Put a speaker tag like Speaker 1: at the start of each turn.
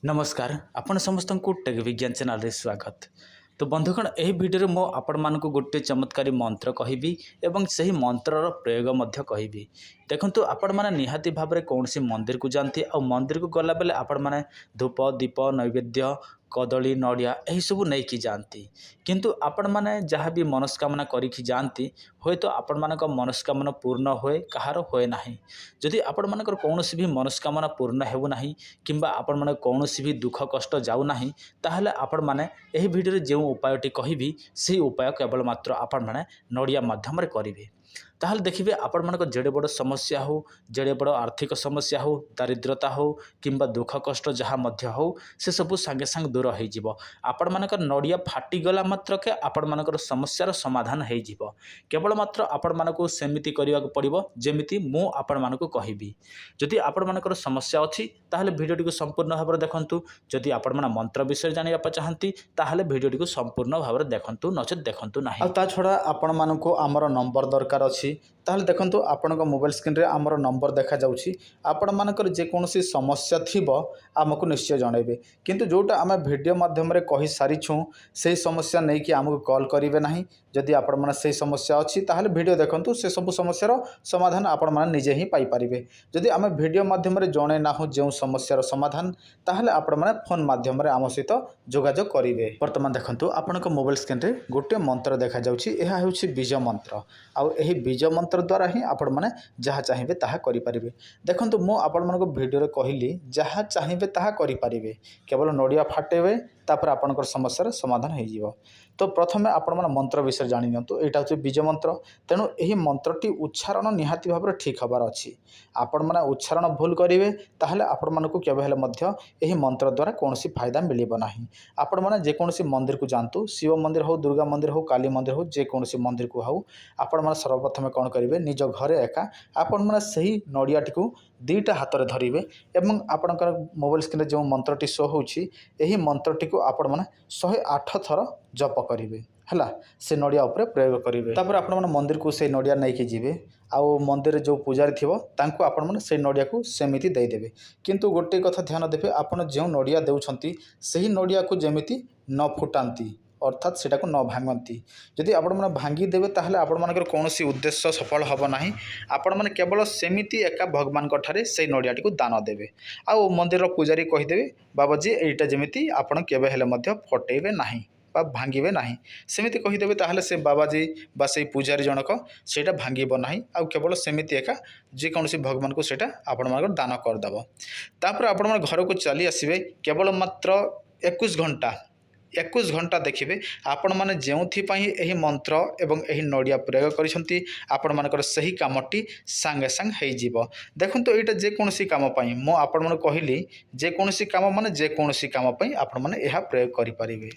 Speaker 1: नमस्कार आपण समस्त को टेक विज्ञान चैनल रे स्वागत। तो बंधुगण यही वीडियो मो आपण मानक गोटे चमत्कारी मंत्र कहबी एवं सही मंत्रर प्रयोग मध्य कहबी। देखंतु आपण माने निहाती भाव में कौन सी मंदिर को जानती आ मंदिर को गला बेले आपण माने धूप दीप नैवेद्य कदली नड़िया यही सब नहीं कि जाती, किंतु आपण माने जहाँ भी मनस्कामना करिकी जाती हुए तो आपण मानक मनस्कामना पूर्ण होए कहार होए नाही। जदि आपण मानकर कौनसी भी मनस्कामना पूर्ण हेउ नाही किंबा आपण माने कौनसी भी दुख कष्ट जाऊ नाही ताहले आपण माने एही वीडियो रे जो उपायटी कहिबी से उपाय केवल मात्र आपण माने नड़िया माध्यम रे करिवे। ताहले देखिए आपण मानक जेड़े बड़ समस्या हो जेड़े बड़ आर्थिक समस्या हो दारिद्रता हो किंबा दुख कष्ट जहाँ मध्य हो से सब सांगे सांग दूर हो जीवो। आपण मानकर नड़िया फाटी गला मात्र के आपण मानकर समस्यार समाधान हो जीवो। केवल मात्र आपण मानको सेमिति करिया पड़िबो जेमिति मु आपण मानको कहिबी। जदि आपण मानकर समस्या अछि ताहले वीडियोटी को संपूर्ण भाव में देखंतु। जदि आपण माने मंत्र विषय जानिया चाहती ताहले वीडियोटी को संपूर्ण भाव में देखंतु नचेत देखंतु नाही। आ ता छडा आपण मानको हमर नंबर दरकार अछि ताहले देखंतु आपनक मोबाइल स्क्रीन रे हमर नंबर देखा जाउछि। आपण मानकर जे कोनोसी समस्या थिबो हमकु निश्चय जणाइबे, किंतु जोटा आमे वीडियो माध्यम रे कहि सारिछु से समस्या नै कि हमकु कॉल करिवे नाही। जदि आपण माने से समस्या अछि ताहले वीडियो देखंतु, से सब समस्यार समाधान आपण माने निजे ही पाई परिबे। जदि आमे वीडियो माध्यम रे जणे ना हो जे समस्यार समाधान ताहले आपण माने फोन माध्यम रे आम सहित जोगाजोग करिवे। वर्तमान देखंतु आपनक मोबाइल स्क्रीन रे गोटे मंत्र देखा जाउछि। एहा हेउछि बीज मंत्र। आ एही बीज मंत्र द्वारा ही आपण माने जहाँ चाहिए ताहा करि परिबे। देखंतु मो आपण मानको वीडियो रे कहिली जहाँ चाहिए ताहा करि परिबे, केवल नड़िया फाटेबे तापर आपनकर समस्यार समाधान हो जीवो। तो प्रथमे आपण माने मंत्र विषय जानि नियंतु। एटा होछि बीज मंत्र, तेणु एही मंत्रटी उच्चारण निहाती भाव ठीक हबार अछि। आपण माने उच्चारण भूल करिवे ताहले आपण मानको केबे हेले मध्य एही मंत्र द्वारा कोनोसी फायदा मिलिबो नाही। आपण माने जे कोनोसी मंदिर को जानतु, शिव मंदिर हो दुर्गा मंदिर हो काली मंदिर हो जे कोनोसी मंदिर को हो, आपण माने सर्वप्रथम कोन करिवे निज घरे एका आपण माने सही नड़ियाटी को दुईटा हाथ में धरिवे एवं आपणकर मोबाइल स्क्रीन जो मंत्रटी शो होछि एही मंत्रटी को आपण माने 108 थर जप करिवे हला। से नड़िया उपरे प्रयोग करिवे। तापर आपण माने मंदिर को से नड़िया नै कि जिवे आउ मंदिर जो पुजारी थिबो तांको आपण माने से नड़िया को सेमिति दे देबे। किंतु गोटे कथा ध्यान देबे, आपण जो नड़िया देउछंती सही नड़िया को जेमिति न फुटांती अर्थात सेटा को न भांगती। जदि आपण माने भांगी देबे ताहले आपण मानकर कोनोसी उद्देश्य सफल हबो नाही। आपण माने केवल सेमिति एका भगवान ठारे से नड़ियाटी को दान देबे। आउ मंदिर पुजारी कहि देबे बाबाजी एटा जेमिति आपण केबे हेले मध्य फटेबे नाही बा भांगिबे नाही, सेमिति कहि देबे ताहले से बाबाजी बा से पुजारी जनक सेटा भांगिबो नाही। आउ केवल सेमिति एका जे कोनोसी भगवान को सेटा आपण मानकर दान कर दबो। तापर आपण माने घर को चली आसीबे। केवल मात्र 21 घंटा देखिए आपण माने जेउथिपाई एही मंत्र एवं एही नड़िया प्रयोग करिसंती आपण मानकर सही कामटी सांगे सांग हेई जीवो। देखंतु एटा जे कोनोसी काम पई मो आपण माने कहिली जे कोनोसी काम माने जे कोनोसी काम पई आपण माने एहा प्रयोग करि परिबे।